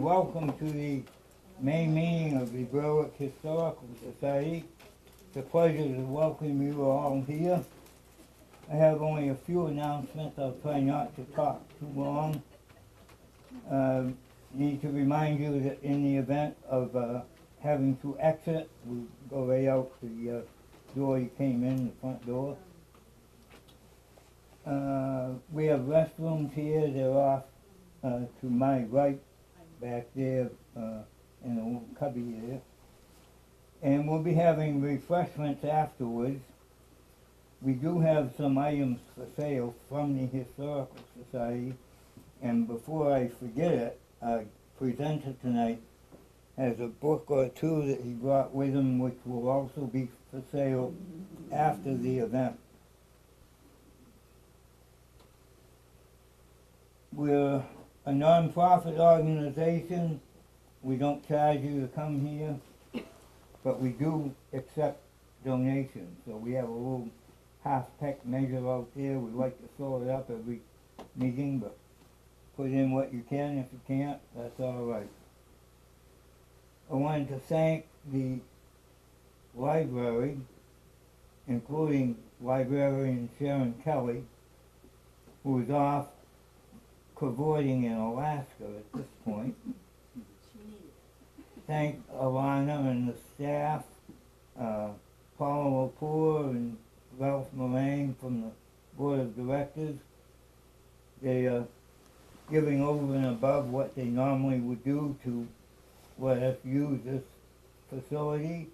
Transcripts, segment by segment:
welcome to the main meeting of the Berwick Historical Society. It's a pleasure to welcome you all here. I have only a few announcements. I'll try not to talk too long. Need to remind you that in the event of having to exit, we go right out the door you came in, the front door. We have restrooms here. They're off to my right, back there in a little cubby there. And we'll be having refreshments afterwards. We do have some items for sale from the Historical Society. And before I forget it, our presenter tonight has a book or two that he brought with him, which will also be for sale after the event. We're a non-profit organization. We don't charge you to come here, but we do accept donations. So we have a little half-peck measure out there. We like to fill it up every meeting, but put in what you can. If you can't, that's all right. I wanted to thank the library, including librarian Sharon Kelly, who is off cavorting in Alaska at this point. Thank Alana and the staff, Paula Lepore and Ralph Moraine from the Board of Directors. They are giving over and above what they normally would do to let us use this facility,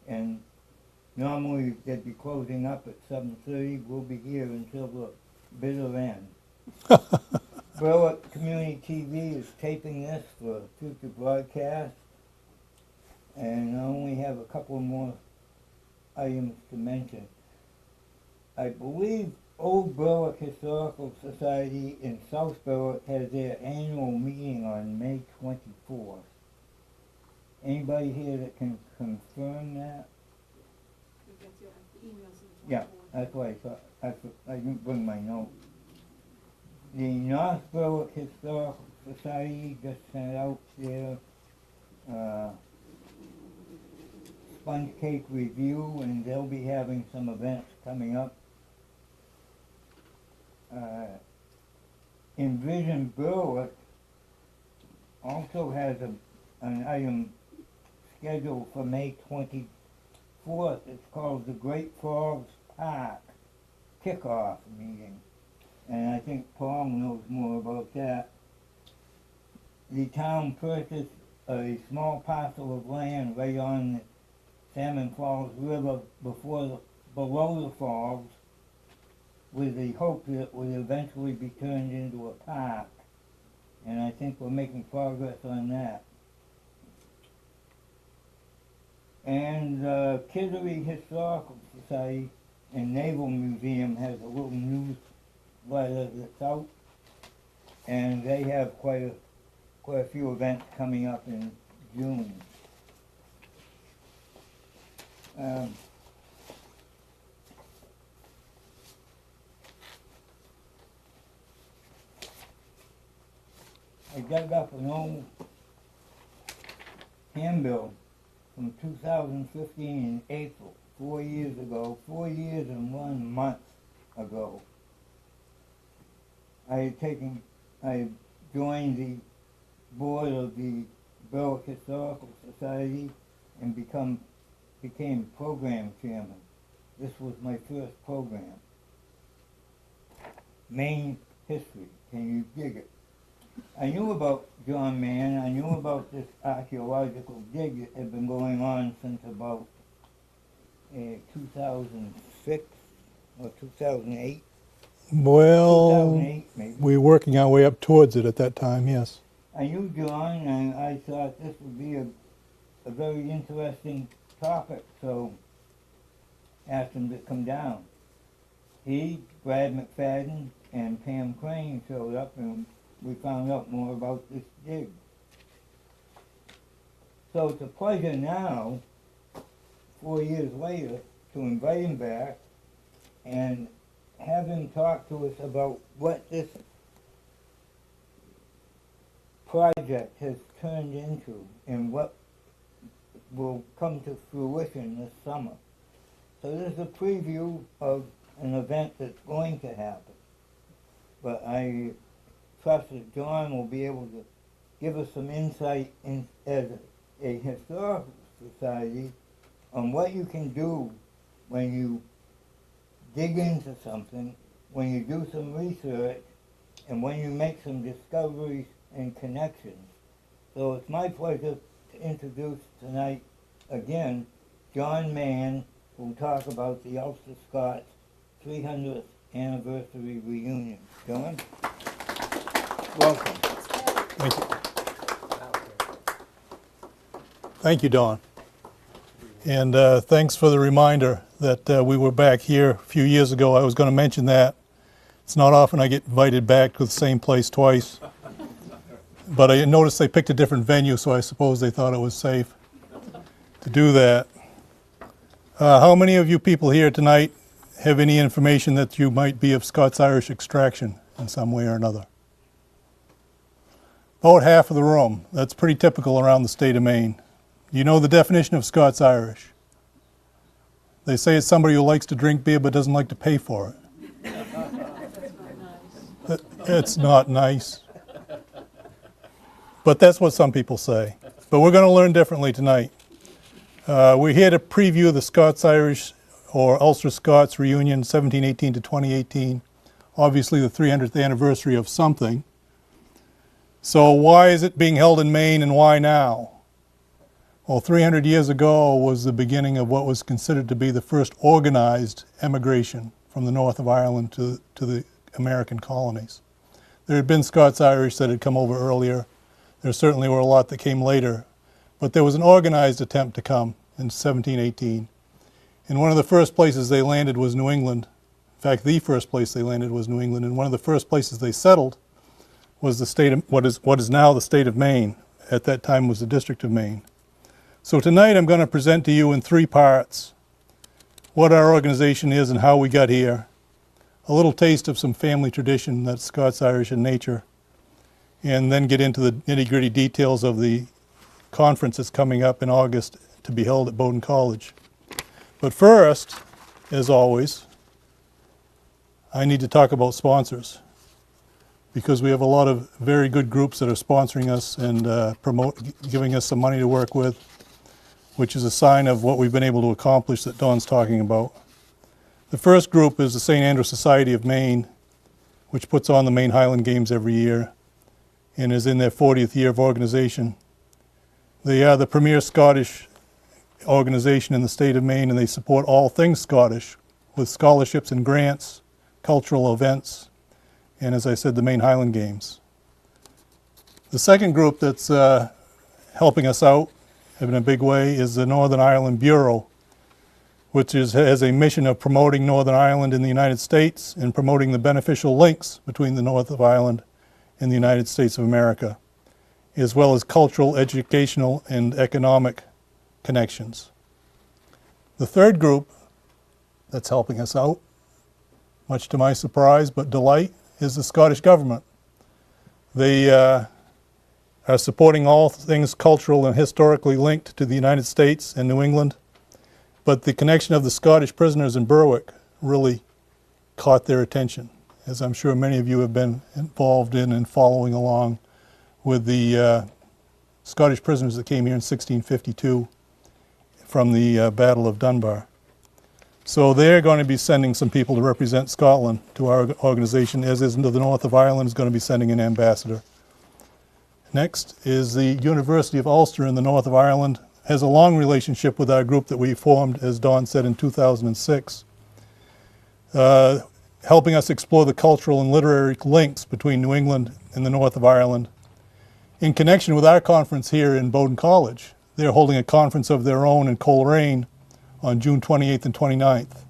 and normally they'd be closing up at 7:30. We'll be here until the bitter end. Berwick Community TV is taping this for future broadcast, and I only have a couple more items to mention. I believe Old Berwick Historical Society in South Berwick has their annual meeting on May 24th. Anybody here that can confirm that? Yeah, that's what I thought. I didn't bring my notes. The North Berwick Historical Society just sent out their sponge cake review, and they'll be having some events coming up. Envision Berwick also has an item scheduled for May 24th. It's called the Great Falls Park Kickoff Meeting. And I think Paul knows more about that. The town purchased a small parcel of land right on the Salmon Falls River below the falls, with the hope that it would eventually be turned into a park. And I think we're making progress on that. And Kittery Historical Society and Naval Museum has a little newsletter that's out, and they have quite a few events coming up in June. I dug up an old handbill from 2015 in April, 4 years ago, 4 years and 1 month ago. I joined the board of the Berwick Historical Society and became program chairman. This was my first program. Maine history. Can you dig it? I knew about John Mann. I knew about this archaeological dig that had been going on since about 2006 or 2008. Well, 2008 maybe. we were working our way up towards it at that time, yes. I knew John, and I thought this would be a very interesting topic, so asked him to come down. He, Brad McFadden, and Pam Crane showed up, and we found out more about this dig. So it's a pleasure now, 4 years later, to invite him back and have him talk to us about what this project has turned into and what will come to fruition this summer. So this is a preview of an event that's going to happen. But I trust that John will be able to give us some insight as a historical society on what you can do when you dig into something, when you do some research, and when you make some discoveries and connections. So it's my pleasure to introduce tonight again John Mann, who will talk about the Ulster Scots 300th anniversary reunion. John? Welcome. Thank you. Thank you, Don. And thanks for the reminder that we were back here a few years ago. I was going to mention that. It's not often I get invited back to the same place twice. But I noticed they picked a different venue, so I suppose they thought it was safe to do that. How many of you people here tonight have any information that you might be of Scots-Irish extraction in some way or another? About half of the room. That's pretty typical around the state of Maine. You know the definition of Scots-Irish. They say it's somebody who likes to drink beer but doesn't like to pay for it. It's not nice. But that's what some people say. But we're going to learn differently tonight. We're here to preview the Scots-Irish or Ulster Scots reunion 1718 to 2018. Obviously the 300th anniversary of something. So why is it being held in Maine and why now? Well, 300 years ago was the beginning of what was considered to be the first organized emigration from the north of Ireland to the American colonies. There had been Scots-Irish that had come over earlier. There certainly were a lot that came later. But there was an organized attempt to come in 1718. And one of the first places they landed was New England. In fact, the first place they landed was New England. And one of the first places they settled was the state of, what is now the state of Maine. At that time was the District of Maine. So tonight I'm going to present to you in three parts what our organization is and how we got here, a little taste of some family tradition that's Scots-Irish in nature, and then get into the nitty-gritty details of the conference that's coming up in August to be held at Bowdoin College. But first, as always, I need to talk about sponsors, because we have a lot of very good groups that are sponsoring us and giving us some money to work with, which is a sign of what we've been able to accomplish that Don's talking about. The first group is the St. Andrew Society of Maine, which puts on the Maine Highland Games every year and is in their 40th year of organization. They are the premier Scottish organization in the state of Maine, and they support all things Scottish with scholarships and grants, cultural events, and as I said, the Maine Highland Games. The second group that's helping us out in a big way is the Northern Ireland Bureau, which has a mission of promoting Northern Ireland in the United States and promoting the beneficial links between the north of Ireland and the United States of America, as well as cultural, educational, and economic connections. The third group that's helping us out, much to my surprise but delight, is the Scottish government. They are supporting all things cultural and historically linked to the United States and New England, but the connection of the Scottish prisoners in Berwick really caught their attention, as I'm sure many of you have been involved in and following along with the Scottish prisoners that came here in 1652 from the Battle of Dunbar. So they're going to be sending some people to represent Scotland to our organization, as is the north of Ireland is going to be sending an ambassador. Next is the University of Ulster in the north of Ireland, has a long relationship with our group that we formed, as Don said, in 2006, helping us explore the cultural and literary links between New England and the north of Ireland. In connection with our conference here in Bowdoin College, they're holding a conference of their own in Coleraine on June 28th and 29th.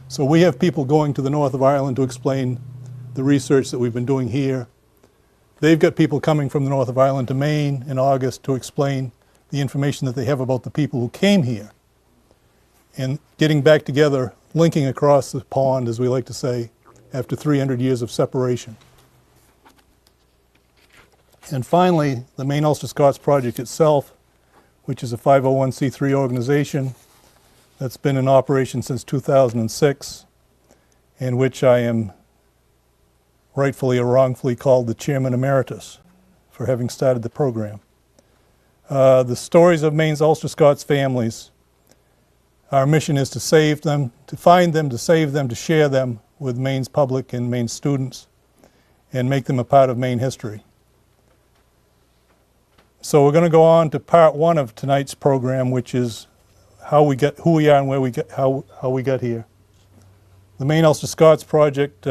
So we have people going to the north of Ireland to explain the research that we've been doing here. They've got people coming from the north of Ireland to Maine in August to explain the information that they have about the people who came here, and getting back together, linking across the pond, as we like to say, after 300 years of separation. And finally, the Maine Ulster Scots Project itself, which is a 501c3 organization that's been in operation since 2006, in which I am rightfully or wrongfully called the Chairman Emeritus for having started the program. The stories of Maine's Ulster Scots families, our mission is to save them, to find them, to save them, to share them with Maine's public and Maine's students, and make them a part of Maine history. So we're going to go on to part one of tonight's program, which is how we get, who we are and where we get, how we got here. The Maine Ulster Scots Project,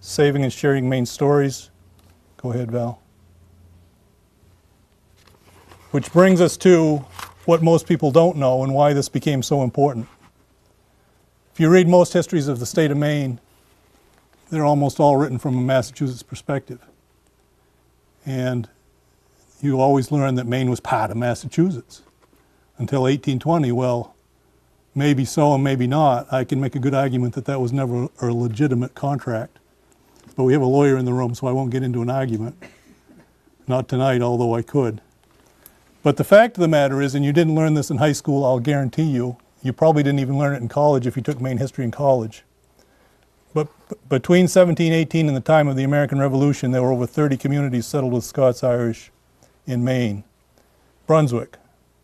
Saving and Sharing Maine Stories. Go ahead, Val. Which brings us to what most people don't know and why this became so important. If you read most histories of the state of Maine, they're almost all written from a Massachusetts perspective. And you always learn that Maine was part of Massachusetts until 1820. Well, maybe so and maybe not. I can make a good argument that that was never a legitimate contract. But we have a lawyer in the room, so I won't get into an argument. Not tonight, although I could. But the fact of the matter is, and you didn't learn this in high school, I'll guarantee you, you probably didn't even learn it in college if you took Maine history in college. But between 1718 and the time of the American Revolution, there were over 30 communities settled with Scots-Irish in Maine. Brunswick,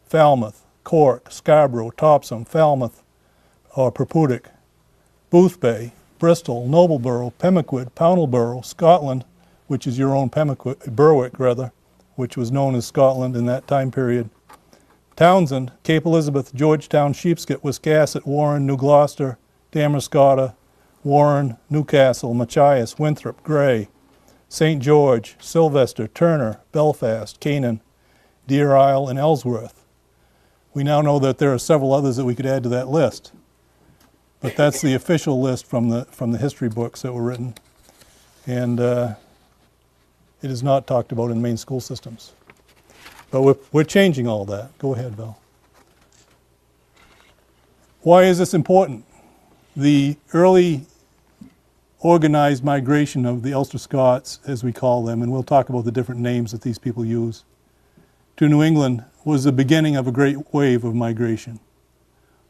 Falmouth, Cork, Scarborough, Topsham, Falmouth, or Purpootic, Boothbay, Bristol, Nobleborough, Pemaquid, Pownalborough, Scotland, which is your own Berwick rather, which was known as Scotland in that time period, Townsend, Cape Elizabeth, Georgetown, Sheepscot, Wiscasset, Warren, New Gloucester, Damascotta, Warren, Newcastle, Machias, Winthrop, Gray, St. George, Sylvester, Turner, Belfast, Canaan, Deer Isle, and Ellsworth. We now know that there are several others that we could add to that list. But that's the official list from the history books that were written. And it is not talked about in Maine school systems. But we're changing all that. Go ahead, Val. Why is this important? The early organized migration of the Ulster Scots, as we call them, and we'll talk about the different names that these people use, to New England was the beginning of a great wave of migration.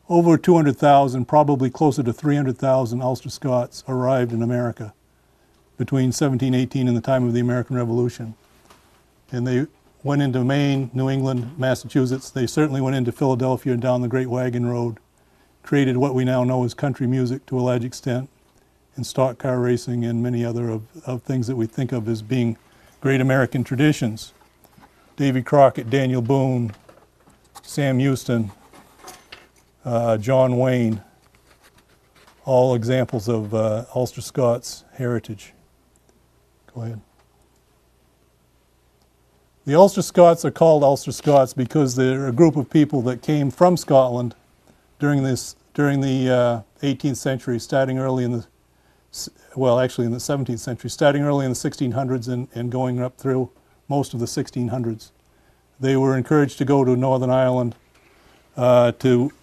Over 200,000, probably closer to 300,000 Ulster Scots arrived in America between 1718 and the time of the American Revolution. And they went into Maine, New England, Massachusetts. They certainly went into Philadelphia and down the Great Wagon Road, created what we now know as country music to a large extent, and stock car racing and many other of things that we think of as being great American traditions. Davy Crockett, Daniel Boone, Sam Houston, John Wayne, all examples of Ulster Scots heritage. Go ahead. The Ulster Scots are called Ulster Scots because they're a group of people that came from Scotland during the 18th century, starting early in the, well, actually in the 17th century, starting early in the 1600s and going up through most of the 1600s. They were encouraged to go to Northern Ireland to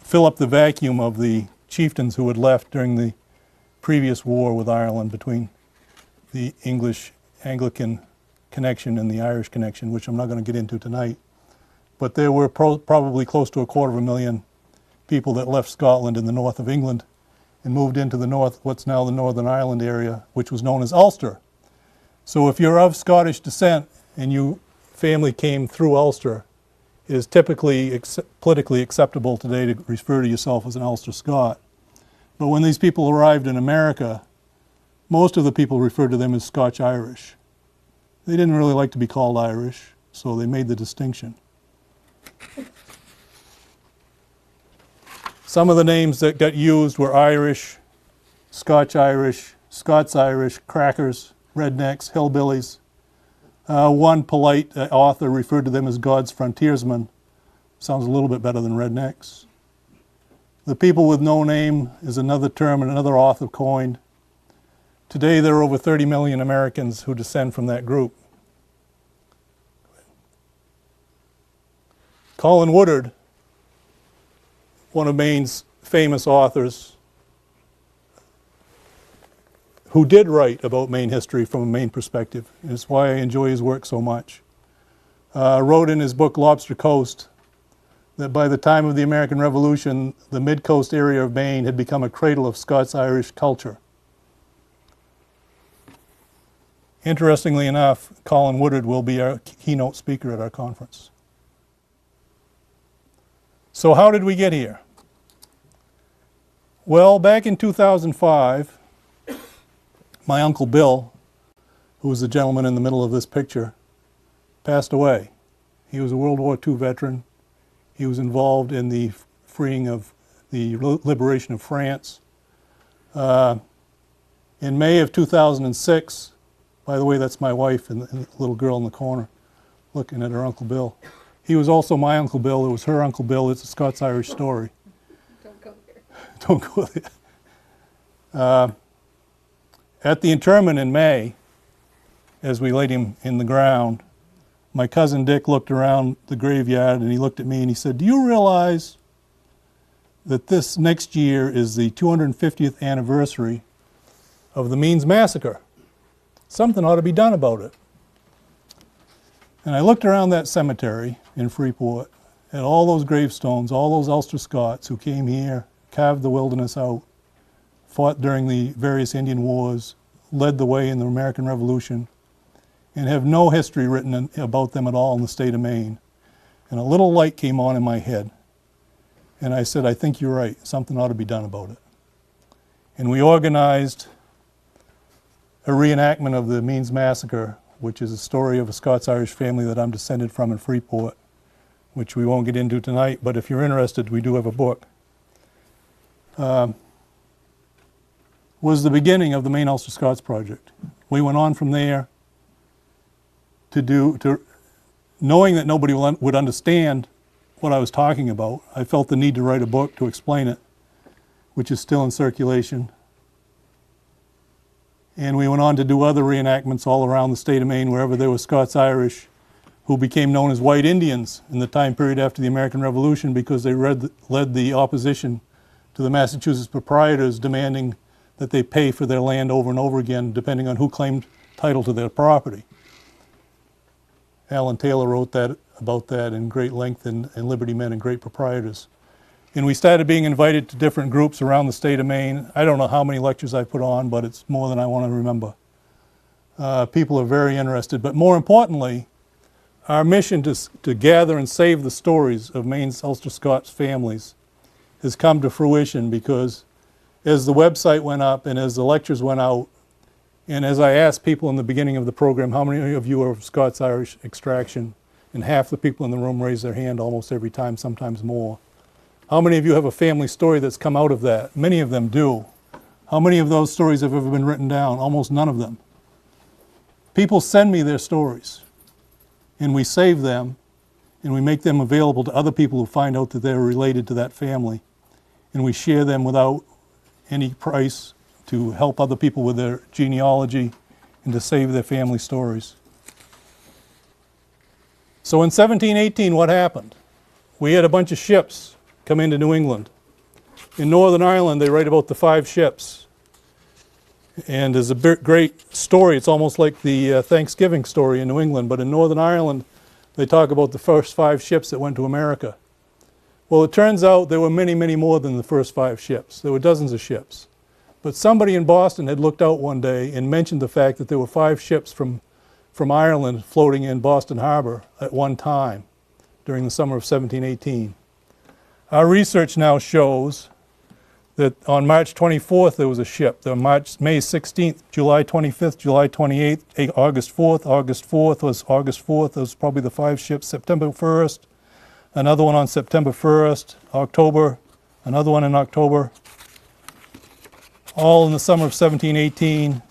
fill up the vacuum of the chieftains who had left during the previous war with Ireland between the English Anglican connection and the Irish connection, which I'm not going to get into tonight. But there were probably close to 250,000 people that left Scotland in the north of England and moved into the north, what's now the Northern Ireland area, which was known as Ulster. So if you're of Scottish descent and your family came through Ulster, it is typically politically acceptable today to refer to yourself as an Ulster Scot. But when these people arrived in America, most of the people referred to them as Scotch-Irish. They didn't really like to be called Irish, so they made the distinction. Some of the names that got used were Irish, Scotch-Irish, Scots-Irish, crackers, rednecks, hillbillies. One polite author referred to them as God's frontiersmen. Sounds a little bit better than rednecks. The people with no name is another term and another author coined. Today there are over 30 million Americans who descend from that group. Colin Woodard, one of Maine's famous authors, who did write about Maine history from a Maine perspective. It's why I enjoy his work so much. Wrote in his book Lobster Coast that by the time of the American Revolution, the mid-coast area of Maine had become a cradle of Scots-Irish culture. Interestingly enough, Colin Woodard will be our keynote speaker at our conference. So how did we get here? Well, back in 2005, my Uncle Bill, who was the gentleman in the middle of this picture, passed away. He was a World War II veteran. He was involved in the freeing of the liberation of France. In May of 2006, by the way, that's my wife and the little girl in the corner looking at her Uncle Bill. He was also my Uncle Bill. It was her Uncle Bill. It's a Scots-Irish story. Don't go there. Don't go there. At the interment in May, as we laid him in the ground, my cousin Dick looked around the graveyard and he looked at me and he said, "Do you realize that this next year is the 250th anniversary of the Means Massacre? Something ought to be done about it." And I looked around that cemetery in Freeport at all those gravestones, all those Ulster Scots who came here, carved the wilderness out, fought during the various Indian wars, led the way in the American Revolution, and have no history written about them at all in the state of Maine. And a little light came on in my head. And I said, "I think you're right. Something ought to be done about it." And we organized a reenactment of the Means Massacre, which is a story of a Scots-Irish family that I'm descended from in Freeport, which we won't get into tonight, but if you're interested, we do have a book. Was the beginning of the Maine Ulster Scots Project. We went on from there to knowing that nobody would understand what I was talking about. I felt the need to write a book to explain it, which is still in circulation. And we went on to do other reenactments all around the state of Maine, wherever there were Scots-Irish who became known as White Indians in the time period after the American Revolution because they led the opposition to the Massachusetts proprietors demanding that they pay for their land over and over again, depending on who claimed title to their property. Alan Taylor wrote about that in great length in Liberty Men and Great Proprietors. And we started being invited to different groups around the state of Maine. I don't know how many lectures I put on, but it's more than I want to remember. People are very interested. But more importantly, our mission to gather and save the stories of Maine's Ulster Scots families has come to fruition because as the website went up and as the lectures went out, and as I asked people in the beginning of the program, how many of you are of Scots-Irish extraction, and half the people in the room raised their hand almost every time, sometimes more. How many of you have a family story that's come out of that? Many of them do. How many of those stories have ever been written down? Almost none of them. People send me their stories, and we save them, and we make them available to other people who find out that they're related to that family, and we share them without any price to help other people with their genealogy and to save their family stories. So in 1718, what happened? We had a bunch of ships come into New England. In Northern Ireland, they write about the 5 ships. And there's a great story. It's almost like the Thanksgiving story in New England, but in Northern Ireland, they talk about the first 5 ships that went to America. Well, it turns out there were many, many more than the first 5 ships. There were dozens of ships. But somebody in Boston had looked out one day and mentioned the fact that there were 5 ships from Ireland floating in Boston Harbor at one time during the summer of 1718. Our research now shows that on March 24th there was a ship. May 16th, July 25th, July 28th, August 4th. August 4th was probably the 5 ships. September 1st, another one on September 1st. October, another one in October. All in the summer of 1718.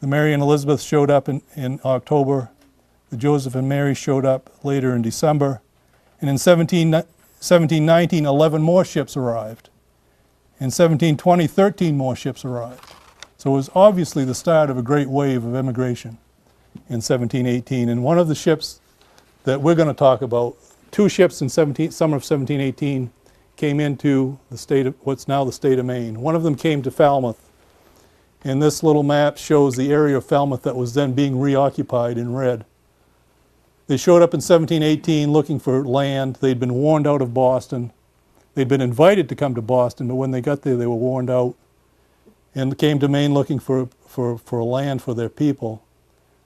The Mary and Elizabeth showed up in October. The Joseph and Mary showed up later in December. And in 1719, 11 more ships arrived. In 1720, 13 more ships arrived. So it was obviously the start of a great wave of immigration in 1718. And one of the ships that we're going to talk about, 2 ships in summer of 1718 came into the state of what's now the state of Maine. One of them came to Falmouth And this little map shows the area of Falmouth that was then being reoccupied in red. They showed up in 1718 looking for land. They'd been warned out of Boston. They'd been invited to come to Boston, but when they got there, they were warned out and came to Maine looking for land for their people.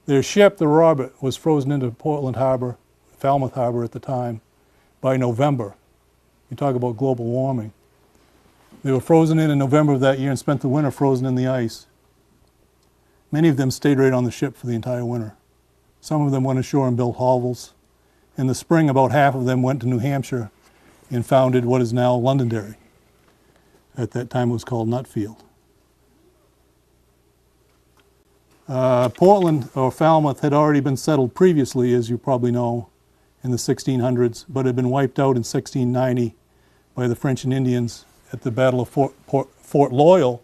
Their ship, the Robert, was frozen into Portland Harbor, Falmouth Harbor at the time, by November. You talk about global warming. They were frozen in November of that year and spent the winter frozen in the ice. Many of them stayed right on the ship for the entire winter. Some of them went ashore and built hovels. In the spring, about half of them went to New Hampshire and founded what is now Londonderry. At that time it was called Nutfield. Portland, or Falmouth, had already been settled previously, as you probably know, in the 1600s, but had been wiped out in 1690 by the French and Indians at the Battle of Fort Loyal,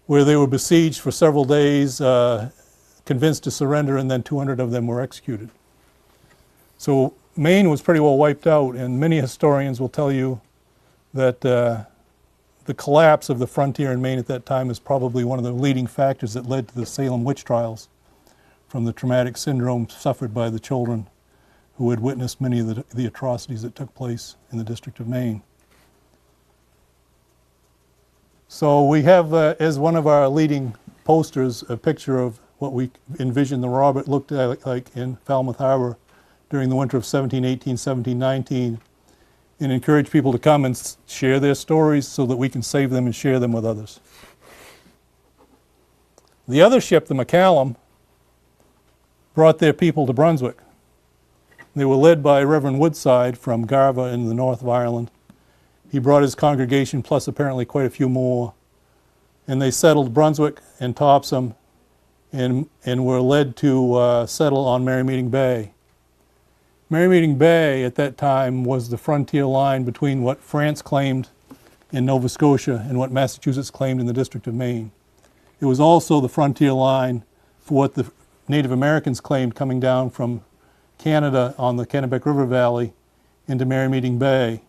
where they were besieged for several days, convinced to surrender, and then 200 of them were executed. So Maine was pretty well wiped out, and many historians will tell you that the collapse of the frontier in Maine at that time is probably one of the leading factors that led to the Salem witch trials, from the traumatic syndrome suffered by the children who had witnessed many of the atrocities that took place in the District of Maine. So we have, as one of our leading posters, a picture of what we envision the Robert looked like in Falmouth Harbor during the winter of 1718, 1719, and encourage people to come and share their stories so that we can save them and share them with others. The other ship, the McCallum, brought their people to Brunswick. They were led by Reverend Woodside from Garva in the north of Ireland. He brought his congregation plus apparently quite a few more, and they settled Brunswick and Topsham and were led to settle on Merrymeeting Bay. Merrymeeting Bay at that time was the frontier line between what France claimed in Nova Scotia and what Massachusetts claimed in the District of Maine. It was also the frontier line for what the Native Americans claimed coming down from Canada on the Kennebec River Valley into Merrymeeting Bay.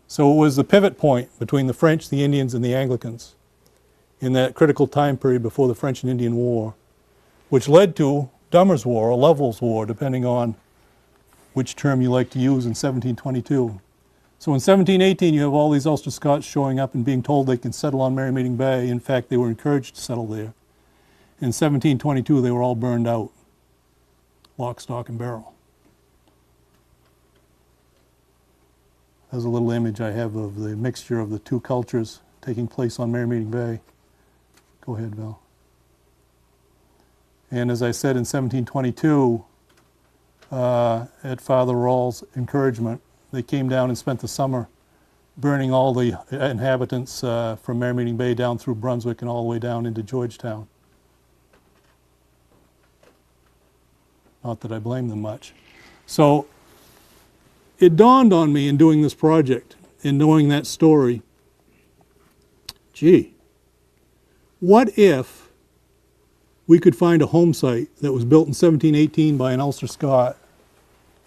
So it was the pivot point between the French, the Indians, and the Anglicans in that critical time period before the French and Indian War, which led to Dummer's War or Lovell's War, depending on which term you like to use, in 1722. So in 1718, you have all these Ulster Scots showing up and being told they can settle on Merrymeeting Bay. In fact, they were encouraged to settle there. In 1722, they were all burned out, lock, stock, and barrel. There's a little image I have of the mixture of the two cultures taking place on Merrymeeting Bay. Go ahead, Val. And as I said, in 1722, at Father Rawls' encouragement, they came down and spent the summer burning all the inhabitants from Merrymeeting Bay down through Brunswick and all the way down into Georgetown. Not that I blame them much. So it dawned on me in doing this project, in knowing that story, gee, what if we could find a home site that was built in 1718 by an Ulster Scot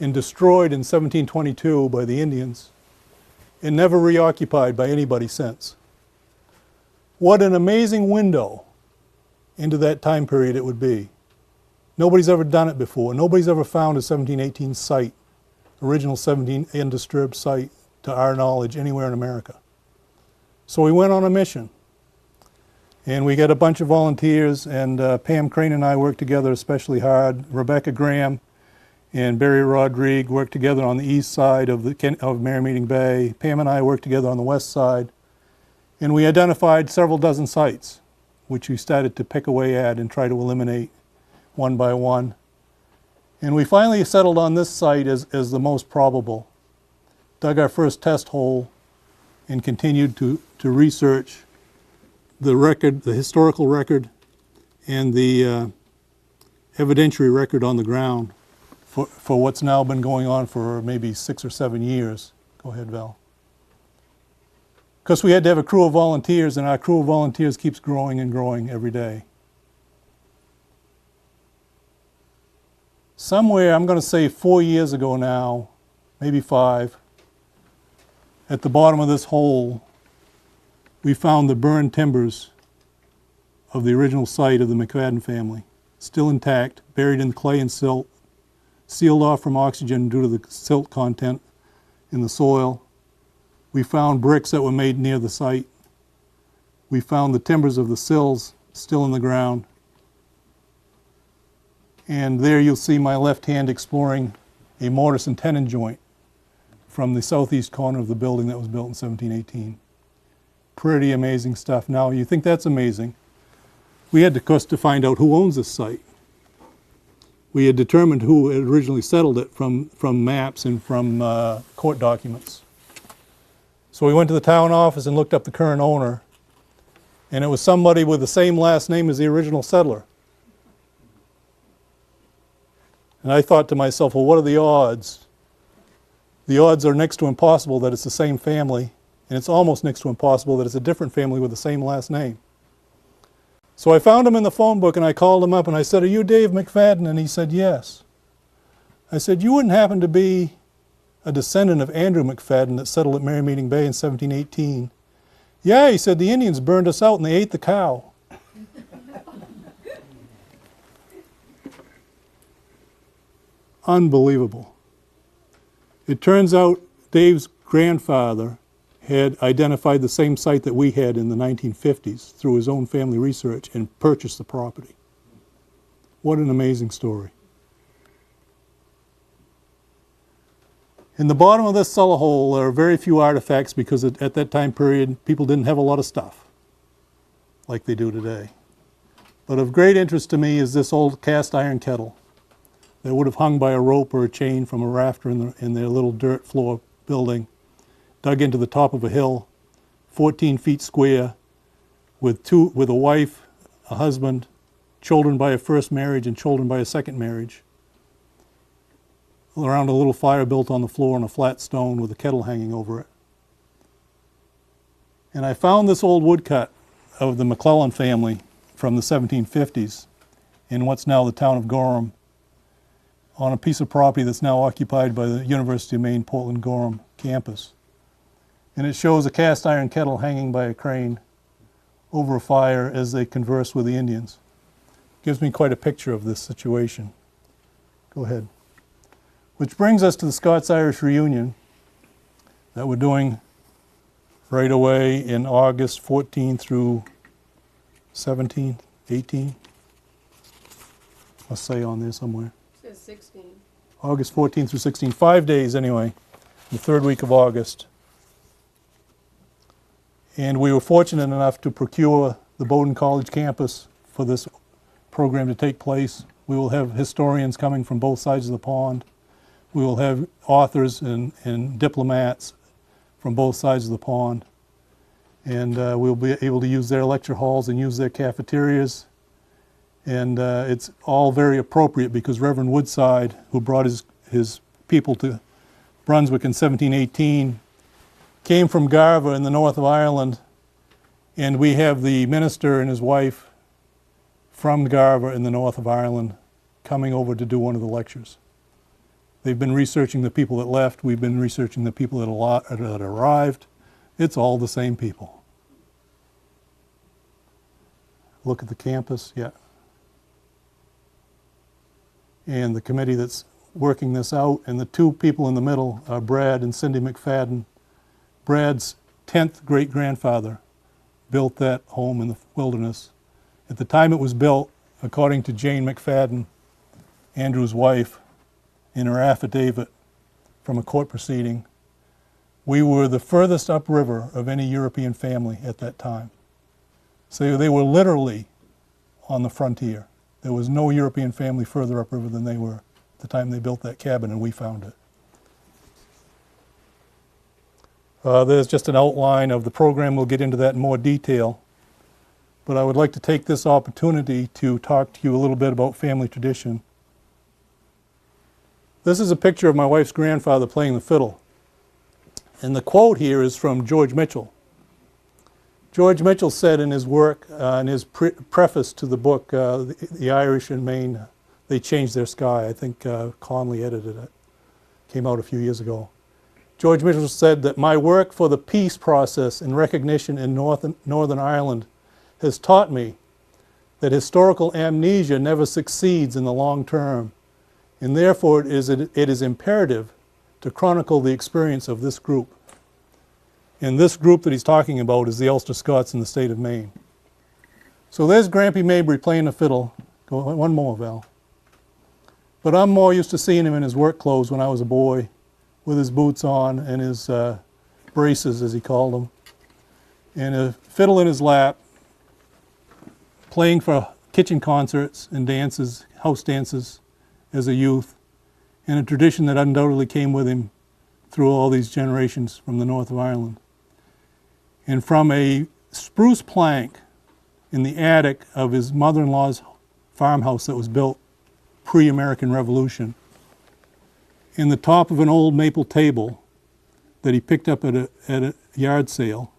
and destroyed in 1722 by the Indians and never reoccupied by anybody since? What an amazing window into that time period it would be. Nobody's ever done it before. Nobody's ever found a 1718 site, original 17 undisturbed site, to our knowledge, anywhere in America. So we went on a mission. And we got a bunch of volunteers, and Pam Crane and I worked together especially hard. Rebecca Graham and Barry Rodrigue worked together on the east side of Merrymeeting Bay. Pam and I worked together on the west side. And we identified several dozen sites, which we started to pick away at and try to eliminate one by one. And we finally settled on this site as the most probable. Dug our first test hole and continued to research the record, the historical record, and the evidentiary record on the ground for what's now been going on for maybe 6 or 7 years. Go ahead, Val. Because we had to have a crew of volunteers, and our crew of volunteers keeps growing and growing every day. Somewhere, I'm going to say 4 years ago now, maybe 5, at the bottom of this hole, we found the burned timbers of the original site of the McFadden family, still intact, buried in clay and silt, sealed off from oxygen due to the silt content in the soil. We found bricks that were made near the site. We found the timbers of the sills still in the ground. And there you'll see my left hand exploring a mortise and tenon joint from the southeast corner of the building that was built in 1718. Pretty amazing stuff. Now, you think that's amazing. We had, of course, to find out who owns this site. We had determined who had originally settled it from maps and from court documents. So we went to the town office and looked up the current owner, and it was somebody with the same last name as the original settler. And I thought to myself, well, what are the odds? The odds are next to impossible that it's the same family, and it's almost next to impossible that it's a different family with the same last name. So I found him in the phone book, and I called him up, and I said, "Are you Dave McFadden?" And he said, "Yes." I said, "You wouldn't happen to be a descendant of Andrew McFadden that settled at Merrymeeting Bay in 1718? "Yeah," he said, "the Indians burned us out and they ate the cow." Unbelievable. It turns out Dave's grandfather had identified the same site that we had in the 1950s through his own family research and purchased the property. What an amazing story. In the bottom of this cellar hole there are very few artifacts because at that time period people didn't have a lot of stuff like they do today. But of great interest to me is this old cast iron kettle that would have hung by a rope or a chain from a rafter in their little dirt floor building, dug into the top of a hill, 14 feet square, with a wife, a husband, children by a first marriage and children by a second marriage, around a little fire built on the floor on a flat stone with a kettle hanging over it. And I found this old woodcut of the McClellan family from the 1750s in what's now the town of Gorham, on a piece of property that's now occupied by the University of Maine Portland-Gorham campus. And it shows a cast iron kettle hanging by a crane over a fire as they converse with the Indians. Gives me quite a picture of this situation. Go ahead. Which brings us to the Scots-Irish reunion that we're doing right away in August 14 through 17, 18. I'll say on there somewhere. 16. August 14 through 16, 5 days anyway, the third week of August. And we were fortunate enough to procure the Bowdoin College campus for this program to take place. We will have historians coming from both sides of the pond. We will have authors and diplomats from both sides of the pond. And we'll be able to use their lecture halls and use their cafeterias. And it's all very appropriate because Reverend Woodside, who brought his people to Brunswick in 1718, came from Garva in the north of Ireland, and we have the minister and his wife from Garva in the north of Ireland coming over to do one of the lectures. They've been researching the people that left. We've been researching the people that arrived. It's all the same people. Look at the campus, yeah. And the committee that's working this out, and the two people in the middle are Brad and Cindy McFadden. Brad's 10th great-grandfather built that home in the wilderness. At the time it was built, according to Jane McFadden, Andrew's wife, in her affidavit from a court proceeding, we were the furthest upriver of any European family at that time. So they were literally on the frontier. There was no European family further upriver than they were at the time they built that cabin, and we found it. There's just an outline of the program. We'll get into that in more detail. But I would like to take this opportunity to talk to you a little bit about family tradition. This is a picture of my wife's grandfather playing the fiddle. And the quote here is from George Mitchell. George Mitchell said in his work, in his preface to the book, The Irish in Maine, They Changed Their Sky. I think Conley edited it. Came out a few years ago. George Mitchell said that my work for the peace process and recognition in Northern Ireland has taught me that historical amnesia never succeeds in the long term, and therefore it is imperative to chronicle the experience of this group. And this group that he's talking about is the Ulster Scots in the state of Maine. So there's Grampy Mabry playing the fiddle. Go one more, Val. But I'm more used to seeing him in his work clothes when I was a boy, with his boots on and his braces, as he called them, and a fiddle in his lap, playing for kitchen concerts and dances, house dances, as a youth, and a tradition that undoubtedly came with him through all these generations from the north of Ireland. And from a spruce plank in the attic of his mother-in-law's farmhouse that was built pre-American Revolution, in the top of an old maple table that he picked up at a yard sale,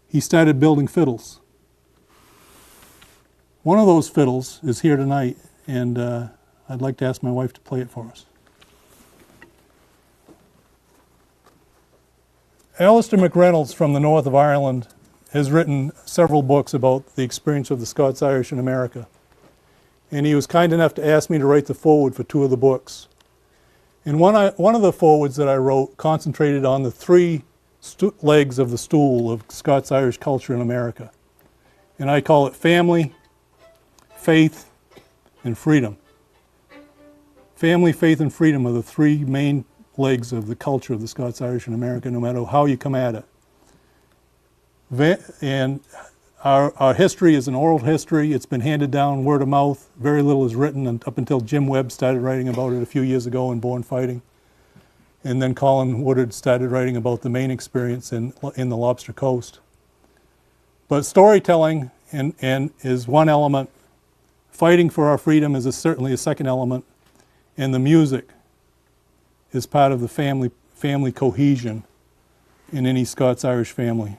he started building fiddles. One of those fiddles is here tonight, and I'd like to ask my wife to play it for us. Alistair McReynolds from the north of Ireland has written several books about the experience of the Scots-Irish in America. And he was kind enough to ask me to write the foreword for two of the books. And one of the forewords that I wrote concentrated on the three legs of the stool of Scots-Irish culture in America. And I call it family, faith, and freedom. Family, faith, and freedom are the three main legs of the culture of the Scots-Irish in America, no matter how you come at it. And our history is an oral history. It's been handed down word of mouth. Very little is written up until Jim Webb started writing about it a few years ago in Born Fighting. And then Colin Woodard started writing about the Maine experience in the Lobster Coast. But storytelling is one element. Fighting for our freedom is certainly a second element. And the music is part of the family cohesion in any Scots-Irish family.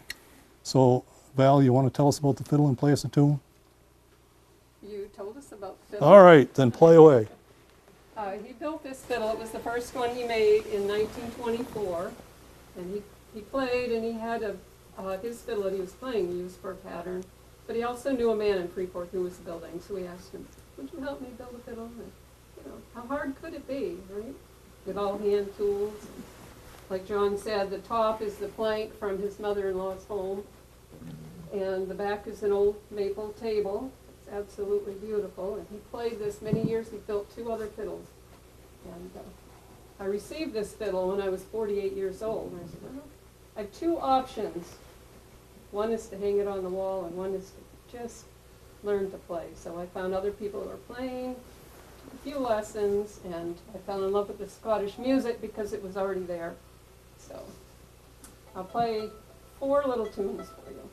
So, Val, you want to tell us about the fiddle and play us a tune? You told us about the fiddle. All right, then play away. He built this fiddle. It was the first one he made in 1924. And he played, and he had his fiddle that he was playing used for a pattern. But he also knew a man in Freeport who was building, so we asked him, would you help me build a fiddle? And, how hard could it be, right? With all hand tools. Like John said, the top is the plank from his mother-in-law's home, and the back is an old maple table. It's absolutely beautiful, and he played this many years. He built two other fiddles. And I received this fiddle when I was 48 years old. And I said, well, I have two options. One is to hang it on the wall, and one is to just learn to play. So I found other people who were playing, a few lessons, and I fell in love with the Scottish music because it was already there. So I'll play 4 little tunes for you.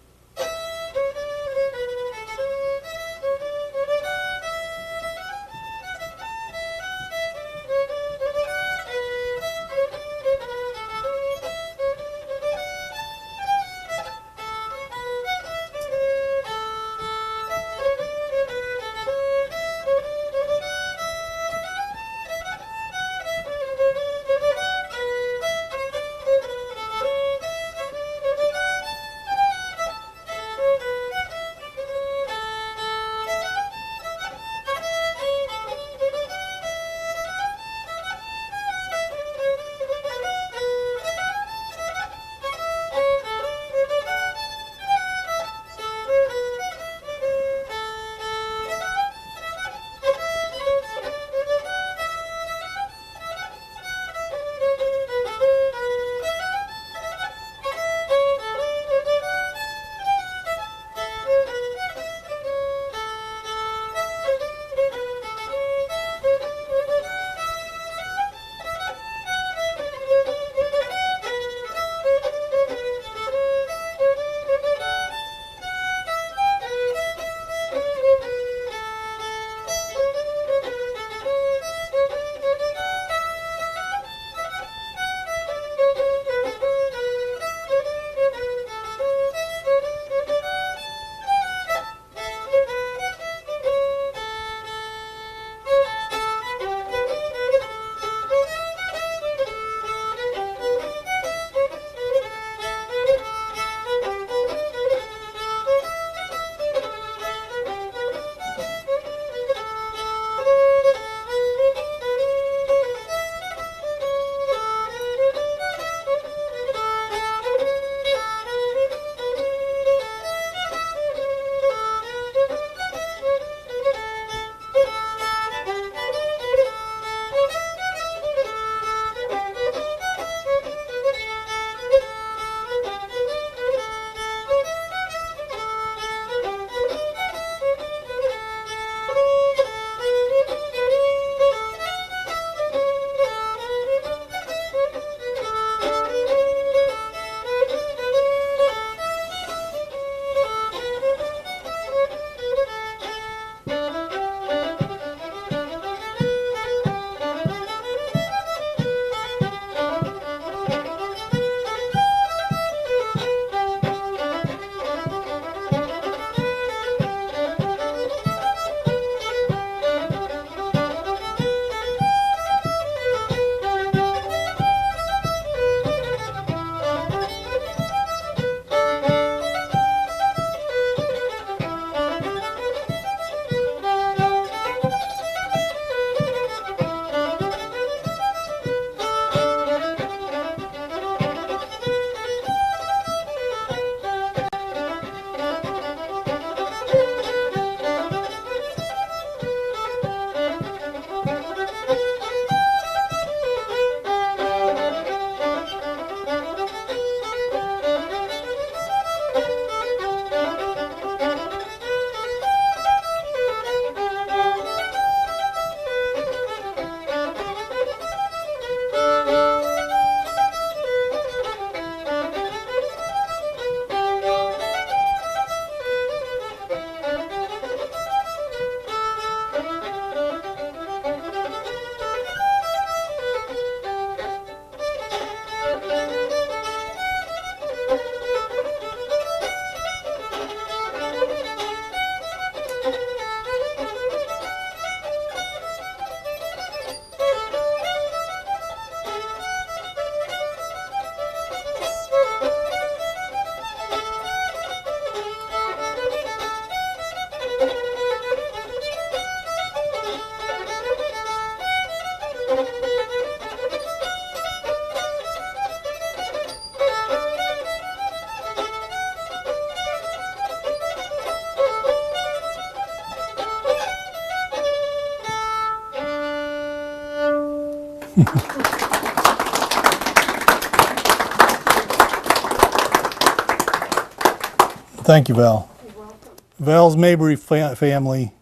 Thank you, Val. You're welcome. Val's Mabry family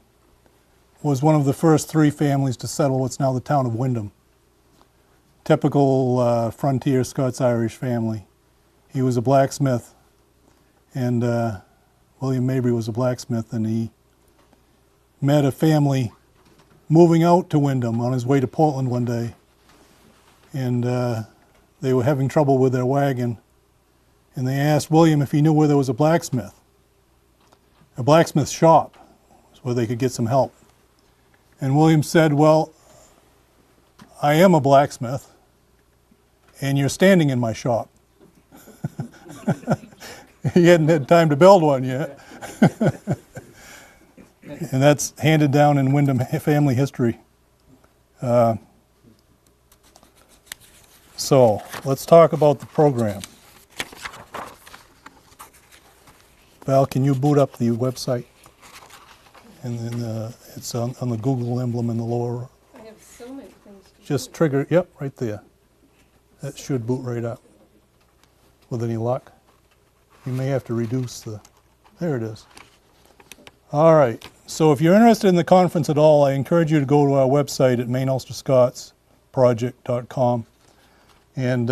was one of the first 3 families to settle what's now the town of Wyndham. Typical frontier Scots-Irish family. He was a blacksmith, and William Mabry was a blacksmith, and he met a family moving out to Wyndham on his way to Portland one day, and they were having trouble with their wagon, and they asked William if he knew where there was a blacksmith shop where they could get some help. And William said, well, I am a blacksmith, and you're standing in my shop. He hadn't had time to build one yet. And that's handed down in Wyndham family history. So let's talk about the program. Val, can you boot up the website? And then it's on the Google emblem in the lower. I have so many things to Just do. trigger, yep, right there. That should boot right up. With any luck. You may have to reduce the, there it is. All right, so if you're interested in the conference at all, I encourage you to go to our website at MainUlsterScotsProject.com. And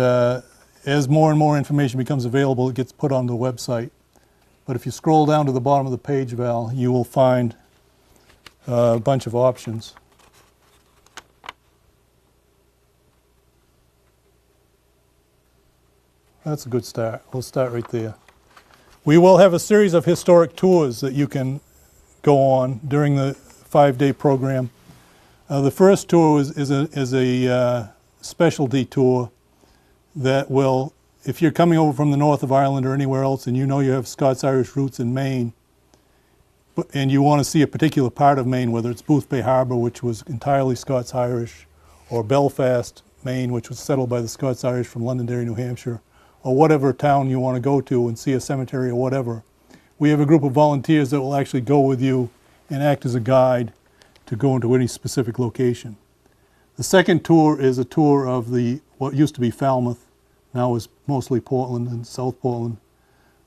as more and more information becomes available, it gets put on the website. But if you scroll down to the bottom of the page, Val, you will find a bunch of options. That's a good start. We'll start right there. We will have a series of historic tours that you can go on during the 5-day program. The first tour is a specialty tour that will, if you're coming over from the north of Ireland or anywhere else and you know you have Scots-Irish roots in Maine, and you want to see a particular part of Maine, whether it's Boothbay Harbor, which was entirely Scots-Irish, or Belfast, Maine, which was settled by the Scots-Irish from Londonderry, New Hampshire, or whatever town you want to go to and see a cemetery or whatever. We have a group of volunteers that will actually go with you and act as a guide to go into any specific location. The second tour is a tour of what used to be Falmouth, now is mostly Portland and South Portland.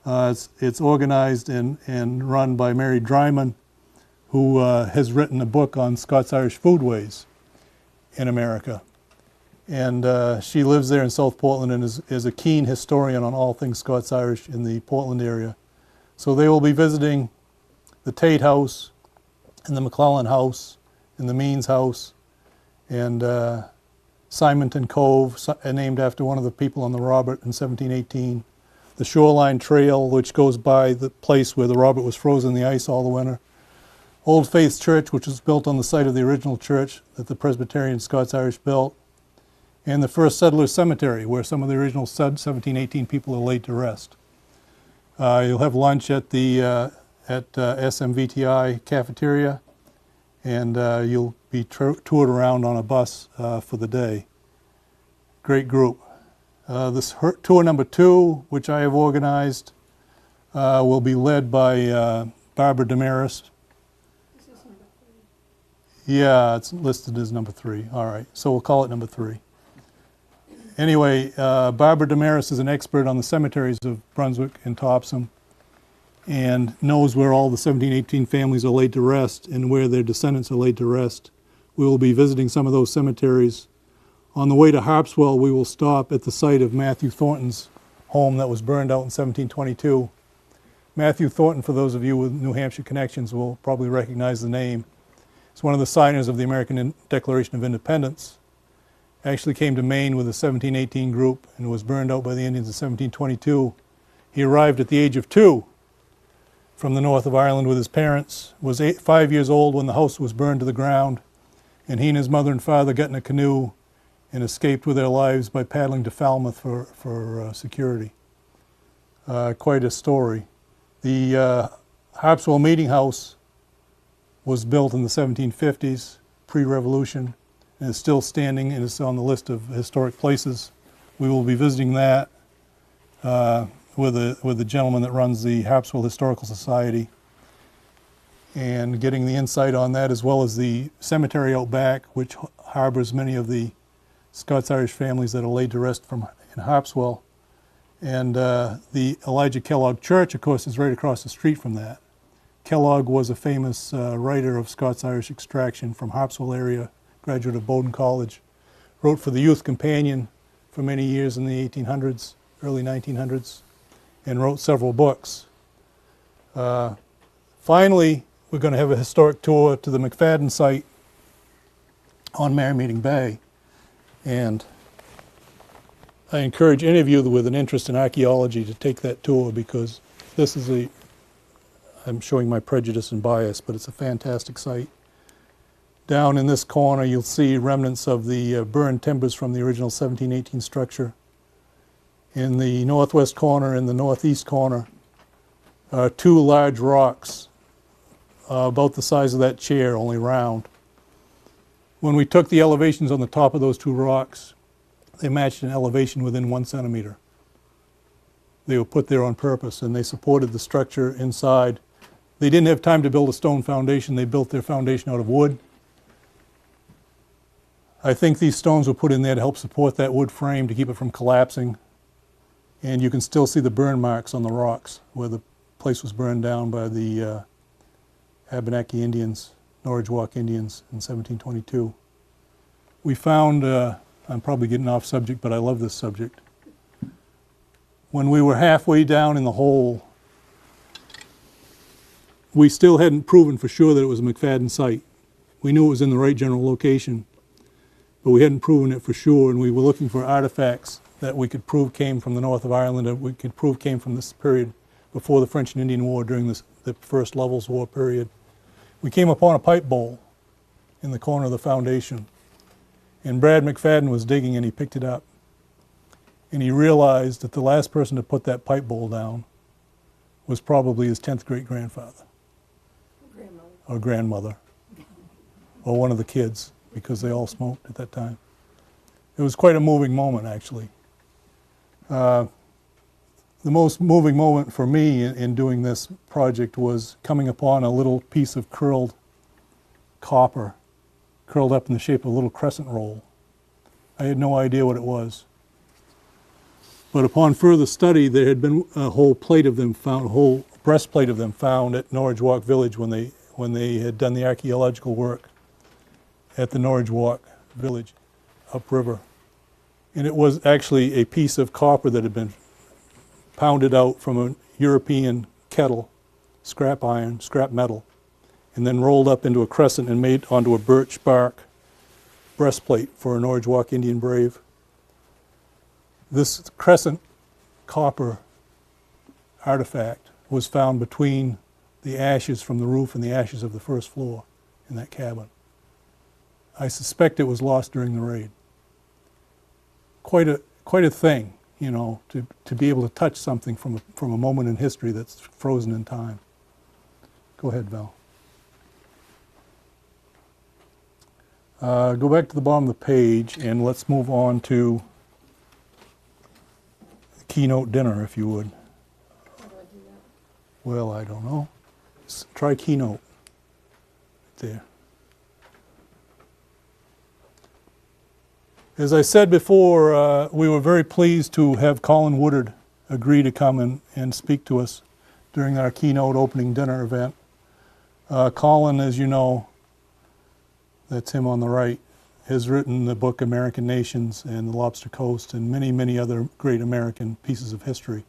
It's organized and run by Mary Dryman, who has written a book on Scots-Irish foodways in America. And she lives there in South Portland and is a keen historian on all things Scots-Irish in the Portland area. So they will be visiting the Tate House and the McClellan House and the Means House and Simonton Cove, named after one of the people on the Robert in 1718. The Shoreline Trail, which goes by the place where the Robert was frozen in the ice all the winter. Old Faith Church, which was built on the site of the original church that the Presbyterian Scots-Irish built. And the first settlers' cemetery, where some of the original 1718 people are laid to rest. You'll have lunch at the SMVTI cafeteria, and you'll be toured around on a bus for the day. Great group. This tour number 2, which I have organized, will be led by Barbara Damaris. This is number 3. Yeah, it's listed as number 3. All right, so we'll call it number 3. Anyway, Barbara Damaris is an expert on the cemeteries of Brunswick and Topsham and knows where all the 1718 families are laid to rest and where their descendants are laid to rest. We will be visiting some of those cemeteries. On the way to Harpswell, we will stop at the site of Matthew Thornton's home that was burned out in 1722. Matthew Thornton, for those of you with New Hampshire connections, will probably recognize the name. He's one of the signers of the American Declaration of Independence. Actually came to Maine with a 1718 group and was burned out by the Indians in 1722. He arrived at the age of 2 from the north of Ireland with his parents, was 5 years old when the house was burned to the ground, and he and his mother and father got in a canoe and escaped with their lives by paddling to Falmouth for security. Quite a story. The Harpswell Meeting House was built in the 1750s, pre-revolution, and is still standing and is on the list of historic places. We will be visiting that with the gentleman that runs the Harpswell Historical Society and getting the insight on that, as well as the cemetery out back, which harbors many of the Scots-Irish families that are laid to rest in Harpswell. And the Elijah Kellogg Church, of course, is right across the street from that. Kellogg was a famous writer of Scots-Irish extraction from Harpswell area, graduate of Bowdoin College. Wrote for the Youth Companion for many years in the 1800s, early 1900s, and wrote several books. Finally, we're going to have a historic tour to the McFadden site on Merrymeeting Bay. And I encourage any of you with an interest in archaeology to take that tour, because this is I'm showing my prejudice and bias, but it's a fantastic site. Down in this corner, you'll see remnants of the burned timbers from the original 1718 structure. In the northwest corner and the northeast corner are two large rocks, about the size of that chair, only round. When we took the elevations on the top of those two rocks, they matched an elevation within 1 centimeter. They were put there on purpose, and they supported the structure inside. They didn't have time to build a stone foundation. They built their foundation out of wood. I think these stones were put in there to help support that wood frame, to keep it from collapsing. And you can still see the burn marks on the rocks where the place was burned down by the Abenaki Indians, Norwich Walk Indians in 1722. We found, I'm probably getting off subject, but I love this subject. When we were halfway down in the hole, we still hadn't proven for sure that it was a McFadden site. We knew it was in the right general location, but we hadn't proven it for sure, and we were looking for artifacts that we could prove came from the north of Ireland, that we could prove came from this period before the French and Indian War, during the First Levels War period. We came upon a pipe bowl in the corner of the foundation, and Brad McFadden was digging, and he picked it up. And he realized that the last person to put that pipe bowl down was probably his 10th great-grandfather. Or grandmother, or one of the kids, because they all smoked at that time. It was quite a moving moment, actually. The most moving moment for me in doing this project was coming upon a little piece of curled copper, curled up in the shape of a little crescent roll. I had no idea what it was. But upon further study, there had been a whole plate of them found, a whole breastplate of them found at Norwich Walk Village when they had done the archaeological work at the Norwich Walk Village upriver. And it was actually a piece of copper that had been pounded out from a European kettle, scrap iron, scrap metal, and then rolled up into a crescent and made onto a birch bark breastplate for a Norwich Walk Indian brave. This crescent copper artifact was found between the ashes from the roof and the ashes of the first floor in that cabin. I suspect it was lost during the raid. Quite a thing, you know, to be able to touch something from a moment in history that's frozen in time. Go ahead, Val. Go back to the bottom of the page, and let's move on to the keynote dinner, if you would. How do I do that? Well, I don't know. Try keynote. Right there. As I said before, we were very pleased to have Colin Woodard agree to come and speak to us during our keynote opening dinner event. Colin, as you know, that's him on the right, has written the book American Nations and the Lobster Coast and many, many other great American pieces of history.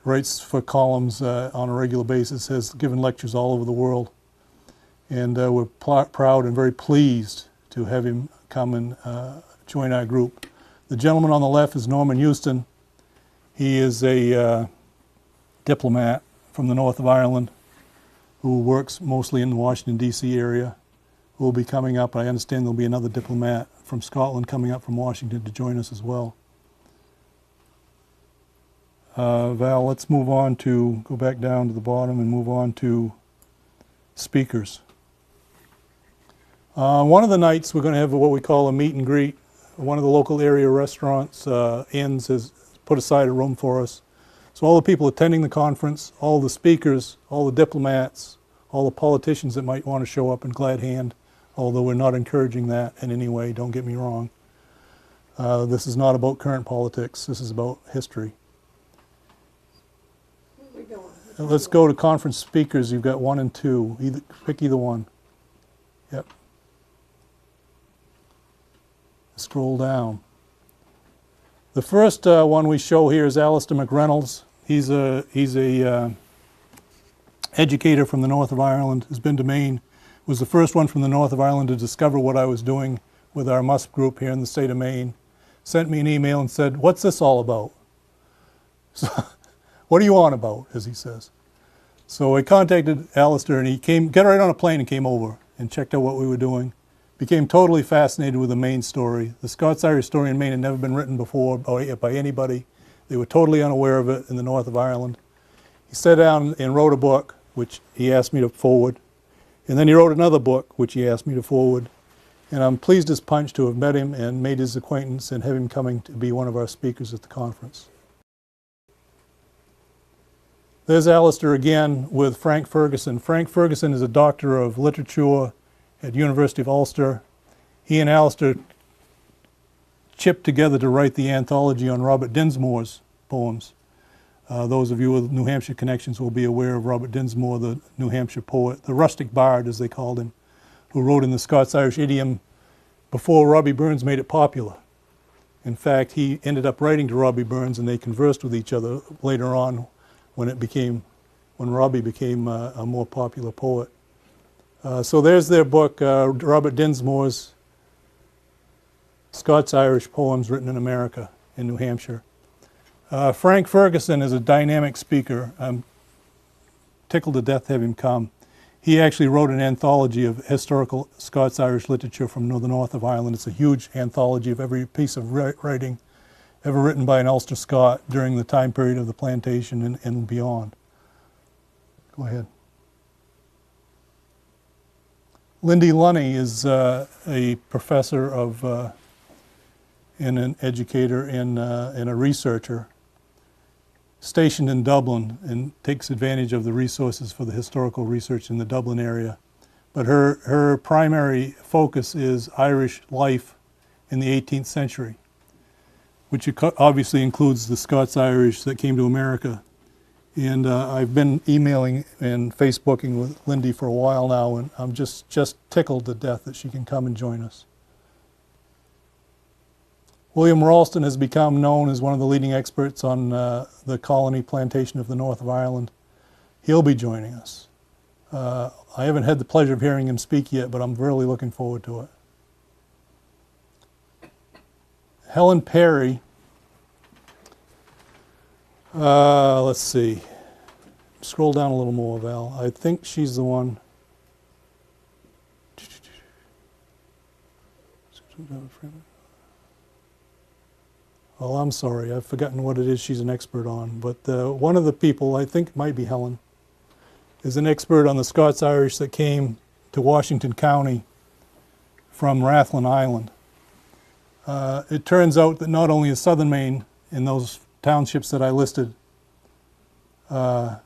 Writes for columns on a regular basis, has given lectures all over the world. And we're proud and very pleased to have him come and join our group. The gentleman on the left is Norman Houston. He is a diplomat from the north of Ireland who works mostly in the Washington, D.C. area, who will be coming up. I understand there'll be another diplomat from Scotland coming up from Washington to join us as well. Val, let's move on to, go back down to the bottom and move on to speakers. One of the nights we're going to have what we call a meet and greet. One of the local area restaurants, Inns, has put aside a room for us. So all the people attending the conference, all the speakers, all the diplomats, all the politicians that might want to show up in glad hand, although we're not encouraging that in any way, don't get me wrong. This is not about current politics. This is about history. Where are we going? Let's go to conference speakers. You've got 1 and 2. Pick either one. Yep. Scroll down. The first one we show here is Alistair McReynolds. He's a educator from the north of Ireland. Has been to Maine. Was the first one from the north of Ireland to discover what I was doing with our MUSP group here in the state of Maine. Sent me an email and said, "What's this all about?" So, "What are you on about?" as he says. So I contacted Alistair, and he got right on a plane and came over and checked out what we were doing. Became totally fascinated with the Maine story. The Scots-Irish story in Maine had never been written before by anybody. They were totally unaware of it in the north of Ireland. He sat down and wrote a book, which he asked me to forward. And then he wrote another book, which he asked me to forward. And I'm pleased as punch to have met him and made his acquaintance and have him coming to be one of our speakers at the conference. There's Alistair again with Frank Ferguson. Frank Ferguson is a doctor of literature at University of Ulster. He and Alistair chipped together to write the anthology on Robert Dinsmore's poems. Those of you with New Hampshire connections will be aware of Robert Dinsmore, the New Hampshire poet, the rustic bard as they called him, who wrote in the Scots-Irish idiom before Robbie Burns made it popular. In fact, he ended up writing to Robbie Burns, and they conversed with each other later on when Robbie became a more popular poet. So there's their book, Robert Dinsmore's Scots-Irish Poems Written in America in New Hampshire. Frank Ferguson is a dynamic speaker. I'm tickled to death to have him come. He actually wrote an anthology of historical Scots-Irish literature from the north of Ireland. It's a huge anthology of every piece of writing ever written by an Ulster Scot during the time period of the plantation and beyond. Go ahead. Lindy Lunny is a professor of and an educator and a researcher stationed in Dublin and takes advantage of the resources for the historical research in the Dublin area. But her primary focus is Irish life in the 18th century, which obviously includes the Scots-Irish that came to America. And I've been emailing and Facebooking with Lindy for a while now, and I'm just tickled to death that she can come and join us. William Ralston has become known as one of the leading experts on the colony plantation of the north of Ireland. He'll be joining us. I haven't had the pleasure of hearing him speak yet, but I'm really looking forward to it. Helen Perry, let's see. Scroll down a little more, Val. I think she's the one. Well, I'm sorry, I've forgotten what it is she's an expert on, but one of the people, I think it might be Helen, is an expert on the Scots-Irish that came to Washington County from Rathlin Island. It turns out that not only is southern Maine, in those townships that I listed, part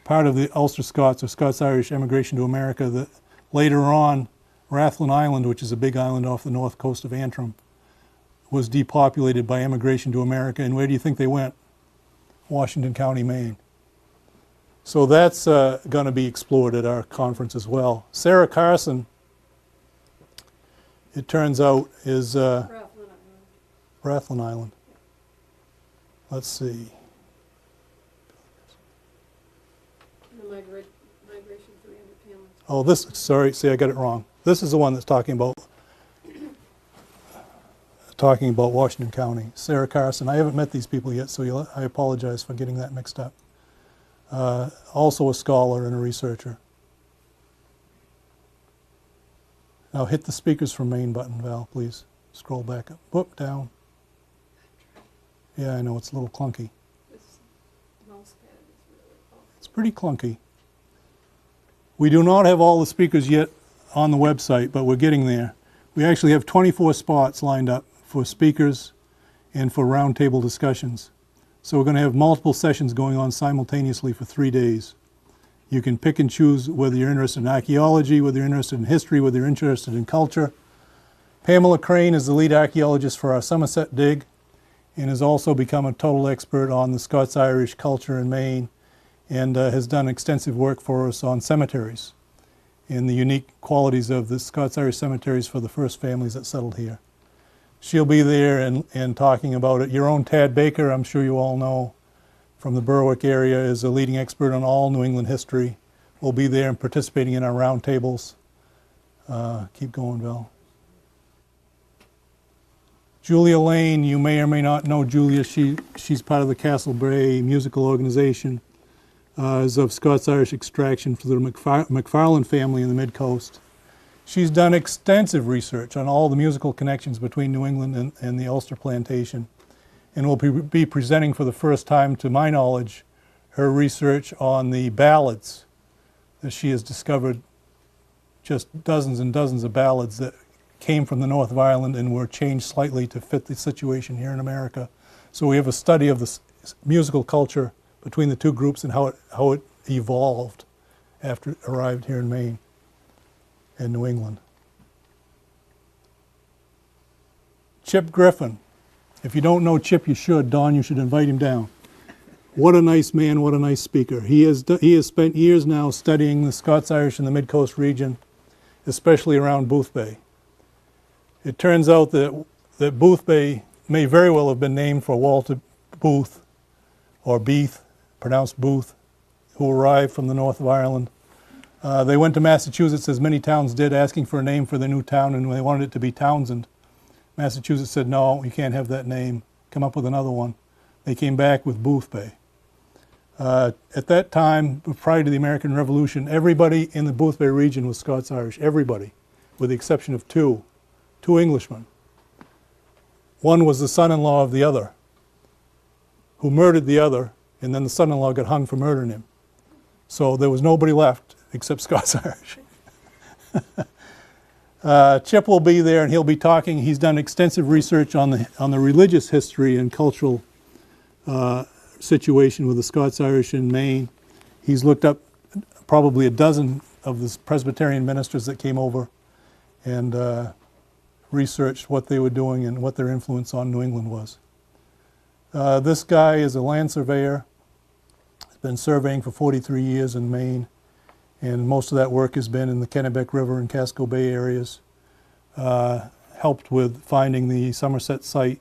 of the Ulster Scots or Scots-Irish emigration to America, that later on Rathlin Island, which is a big island off the north coast of Antrim, was depopulated by emigration to America. And where do you think they went? Washington County, Maine. So that's going to be explored at our conference as well. Sarah Carson, it turns out, is Rathlin Island. Let's see. Migration through Hamilton. Oh, this, sorry, see, I got it wrong. This is the one that's talking about Washington County. Sarah Carson. I haven't met these people yet, so I apologize for getting that mixed up. Also a scholar and a researcher. Now hit the Speakers from Maine button, Val, please. Scroll back up. Whoop, down. Yeah, I know, it's a little clunky. This mouse pad is really awful. It's pretty clunky. We do not have all the speakers yet on the website, but we're getting there. We actually have 24 spots lined up for speakers and for roundtable discussions. So we're going to have multiple sessions going on simultaneously for 3 days. You can pick and choose whether you're interested in archaeology, whether you're interested in history, whether you're interested in culture. Pamela Crane is the lead archaeologist for our Somerset dig and has also become a total expert on the Scots-Irish culture in Maine and has done extensive work for us on cemeteries and the unique qualities of the Scots-Irish cemeteries for the first families that settled here. She'll be there and talking about it. Your own Tad Baker, I'm sure you all know, from the Berwick area, is a leading expert on all New England history. Will be there and participating in our roundtables. Keep going, Val. Julia Lane, you may or may not know Julia. She's part of the Castle Bray musical organization. Is of Scots-Irish extraction for the McFarlane family in the Mid-Coast. She's done extensive research on all the musical connections between New England and the Ulster plantation, and will be presenting for the first time, to my knowledge, her research on the ballads that she has discovered, just dozens and dozens of ballads that came from the north of Ireland and were changed slightly to fit the situation here in America. So we have a study of the musical culture between the two groups and how it evolved after it arrived here in Maine and New England. Chip Griffin. If you don't know Chip, you should. Don, you should invite him down. What a nice man, what a nice speaker. He has spent years now studying the Scots-Irish in the Mid-Coast region, especially around Boothbay. It turns out that Boothbay may very well have been named for Walter Booth, or Beath, pronounced Booth, who arrived from the north of Ireland. They went to Massachusetts, as many towns did, asking for a name for their new town, and they wanted it to be Townsend. Massachusetts said, no, you can't have that name. Come up with another one. They came back with Boothbay. At that time, prior to the American Revolution, everybody in the Boothbay region was Scots-Irish, everybody, with the exception of two Englishmen. One was the son-in-law of the other, who murdered the other, and then the son-in-law got hung for murdering him. So there was nobody left except Scots-Irish. Chip will be there, and he'll be talking. He's done extensive research on the religious history and cultural situation with the Scots-Irish in Maine. He's looked up probably a dozen of the Presbyterian ministers that came over and researched what they were doing and what their influence on New England was. This guy is a land surveyor. He's been surveying for 43 years in Maine, and most of that work has been in the Kennebec River and Casco Bay areas. Helped with finding the Somerset site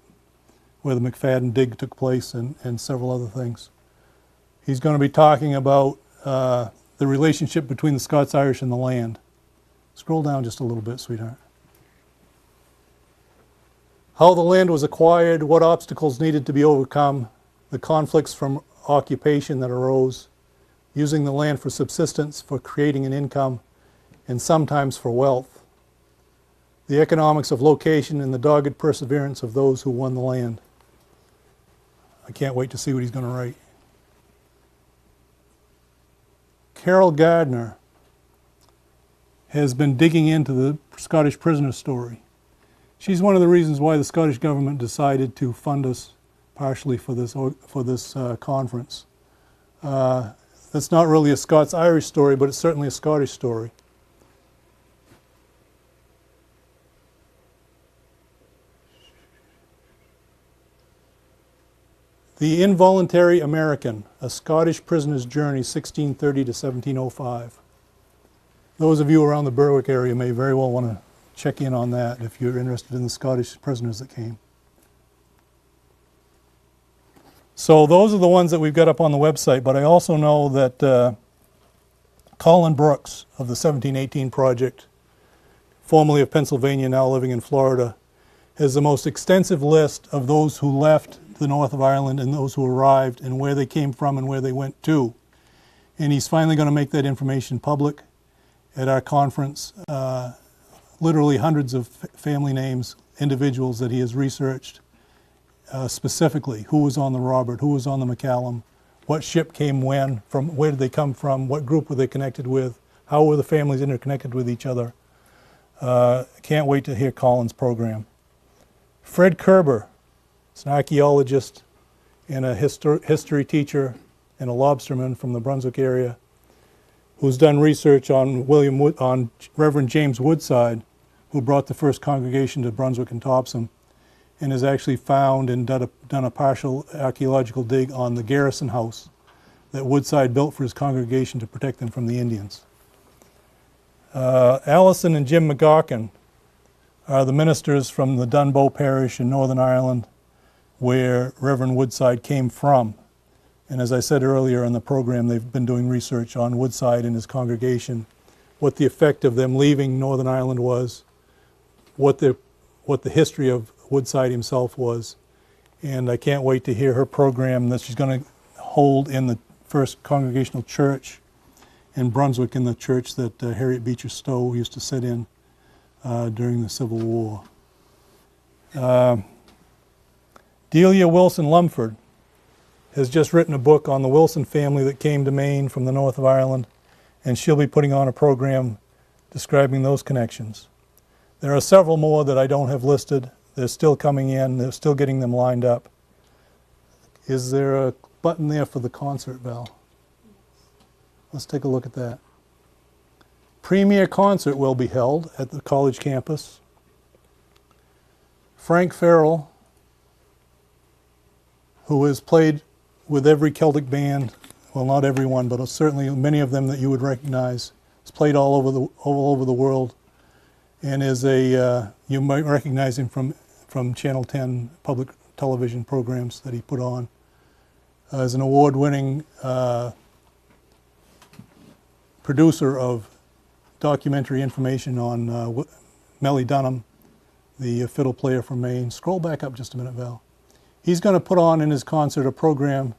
where the McFadden dig took place and several other things. He's going to be talking about the relationship between the Scots-Irish and the land. Scroll down just a little bit, sweetheart. How the land was acquired, what obstacles needed to be overcome, the conflicts from occupation that arose, using the land for subsistence, for creating an income, and sometimes for wealth. The economics of location and the dogged perseverance of those who won the land. I can't wait to see what he's going to write. Carol Gardner has been digging into the Scottish prisoner story. She's one of the reasons why the Scottish government decided to fund us partially for this conference. That's not really a Scots-Irish story, but it's certainly a Scottish story. The Involuntary American, A Scottish Prisoner's Journey, 1630 to 1705. Those of you around the Berwick area may very well want to check in on that if you're interested in the Scottish prisoners that came. So those are the ones that we've got up on the website, but I also know that Colin Brooks of the 1718 Project, formerly of Pennsylvania, now living in Florida, has the most extensive list of those who left the north of Ireland and those who arrived and where they came from and where they went to. And he's finally going to make that information public at our conference. Literally hundreds of family names, individuals that he has researched specifically. Who was on the Robert, who was on the McCallum, what ship came when, from where did they come from, what group were they connected with, how were the families interconnected with each other. Can't wait to hear Colin's program. Fred Kerber is an archaeologist and a history teacher and a lobsterman from the Brunswick area. who's done research on on Reverend James Woodside, who brought the first congregation to Brunswick and Topsham, and has actually found and done a partial archaeological dig on the garrison house that Woodside built for his congregation to protect them from the Indians. Allison and Jim McGawkin are the ministers from the Dunbow parish in Northern Ireland, where Reverend Woodside came from. And as I said earlier in the program, they've been doing research on Woodside and his congregation, what the effect of them leaving Northern Ireland was, what the history of Woodside himself was. And I can't wait to hear her program that she's going to hold in the First Congregational Church in Brunswick, in the church that Harriet Beecher Stowe used to sit in during the Civil War. Delia Wilson Lumford has just written a book on the Wilson family that came to Maine from the north of Ireland, and she'll be putting on a program describing those connections. There are several more that I don't have listed. They're still coming in. They're still getting them lined up. Is there a button there for the concert, Val? Let's take a look at that. Premier concert will be held at the college campus. Frank Farrell, who has played with every Celtic band, well, not everyone, but certainly many of them that you would recognize, has played all over the world, and is you might recognize him from Channel 10 public television programs that he put on. As an award-winning producer of documentary information on Melly Dunham, the fiddle player from Maine. Scroll back up just a minute, Val. He's going to put on in his concert a program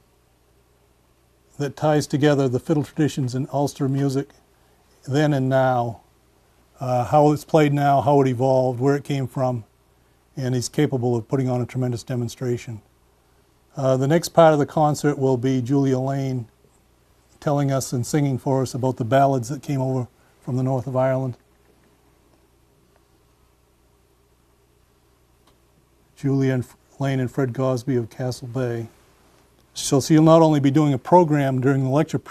that ties together the fiddle traditions in Ulster music then and now, how it's played now, how it evolved, where it came from, and he's capable of putting on a tremendous demonstration. The next part of the concert will be Julia Lane telling us and singing for us about the ballads that came over from the north of Ireland. Julia Lane and Fred Gosby of Castle Bay. So she'll not only be doing a program during the lecture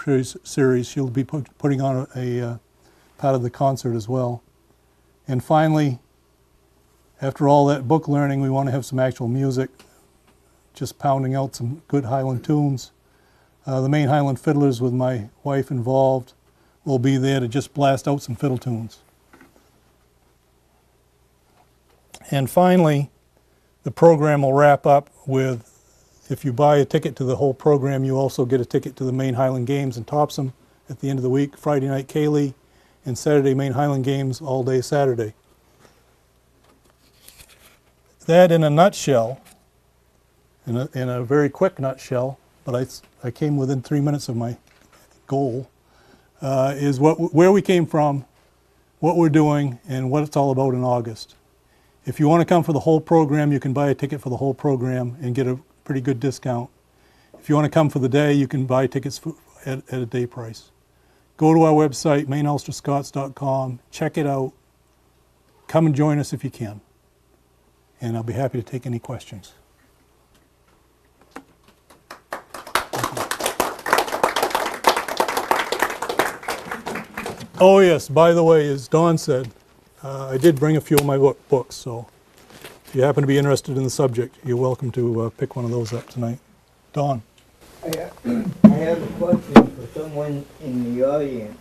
series, she'll be putting on a part of the concert as well. And finally, after all that book learning, we want to have some actual music, just pounding out some good Highland tunes. The Maine Highland Fiddlers, with my wife involved, will be there to just blast out some fiddle tunes. And finally, the program will wrap up with, if you buy a ticket to the whole program, you also get a ticket to the Maine Highland Games in Topsham at the end of the week, Friday night Ceilidh, and Saturday Maine Highland Games all day Saturday. That in a nutshell, in a very quick nutshell, but I came within 3 minutes of my goal, is where we came from, what we're doing, and what it's all about in August. If you want to come for the whole program, you can buy a ticket for the whole program and get a pretty good discount. If you want to come for the day, you can buy tickets at a day price. Go to our website, maineulsterscots.com, check it out, come and join us if you can, and I'll be happy to take any questions. Oh yes, by the way, as Don said, I did bring a few of my books, so if you happen to be interested in the subject, you're welcome to pick one of those up tonight. Don. I have a question for someone in the audience.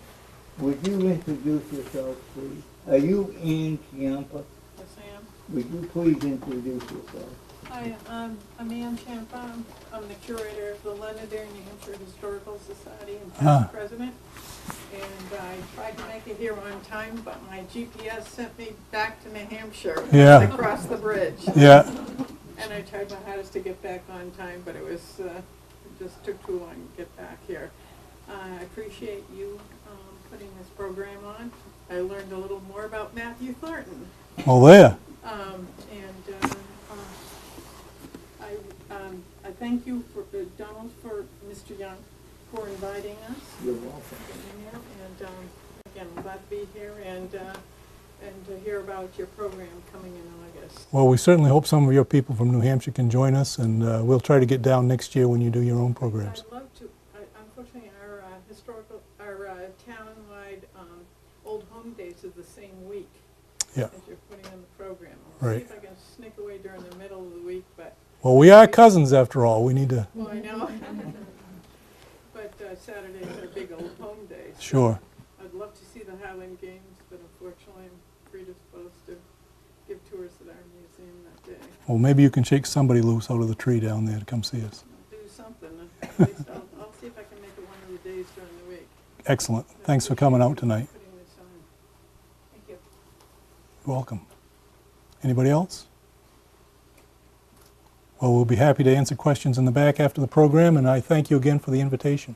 Would you introduce yourself, please? Are you Ann Ciampa? Yes, I am. Would you please introduce yourself? Hi, I'm Ann Ciampa. I'm the curator of the Londonderry, New Hampshire Historical Society and past president. And I tried to make it here on time, but my GPS sent me back to New Hampshire. Yeah. I crossed the bridge. Yeah. And I tried my hardest to get back on time, but it just took too long to get back here. I appreciate you putting this program on. I learned a little more about Matthew Thornton. Oh, there. I thank you for Donald, for Mr. Young, for inviting us. You're welcome. And again, I'm glad to be here and to hear about your program coming in August. Well, we certainly hope some of your people from New Hampshire can join us, and we'll try to get down next year when you do your own programs. I'd love to. Unfortunately, unfortunately, our town-wide Old Home Days are the same week Yeah. as you're putting on the program. I'll Right. see if I can sneak away during the middle of the week, but, Well, we are cousins after all. We need to, well, I know. But Saturdays are big Old Home Days. so sure. I'd love to see the Highland Games, but unfortunately, I'm predisposed to give tours at our museum that day. Well, maybe you can shake somebody loose out of the tree down there to come see us. I'll do something. At least I'll see if I can make it one of the days during the week. Excellent. Thanks for coming out tonight. Putting this on. Thank you. You're welcome. Anybody else? Well, we'll be happy to answer questions in the back after the program, and I thank you again for the invitation.